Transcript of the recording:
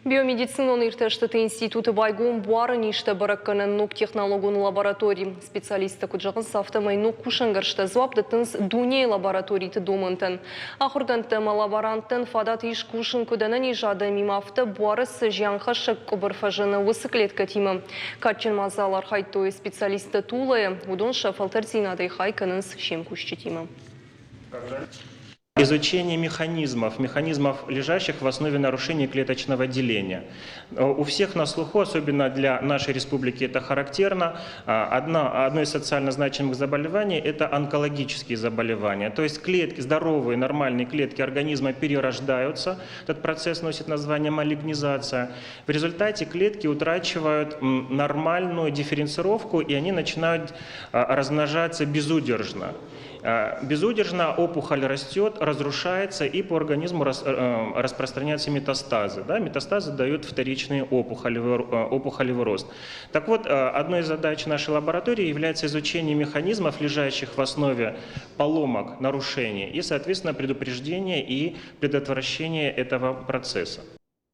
Биомедицинон иртештеті институты байгон буарын иште баракканын нук технологун лабораторий. Специалисты куджағын сафтамай нук кушангыршты звабдытынс дуней лабораторийты думынтын. Ахырдан тема лаборанттын фадат иш кушын күдінін ижады мимафты буарысы жанға шық кубырфажыны высыклетка тимі. Катчин мазалар хайтой специалисты тулы, удон шафалтарзинады хайканынс шем кушчы тимі. Изучение механизмов, лежащих в основе нарушения клеточного деления. У всех на слуху, особенно для нашей республики, это характерно. Одно из социально значимых заболеваний – это онкологические заболевания. То есть клетки, здоровые, нормальные клетки организма перерождаются. Этот процесс носит название малигнизация. В результате клетки утрачивают нормальную дифференцировку, и они начинают размножаться безудержно. Безудержно опухоль растет, разрушается, и по организму распространяются метастазы. Да? Метастазы дают вторичный опухолевый рост. Так вот, одной из задач нашей лаборатории является изучение механизмов, лежащих в основе поломок, нарушений, и, соответственно, предупреждение и предотвращение этого процесса.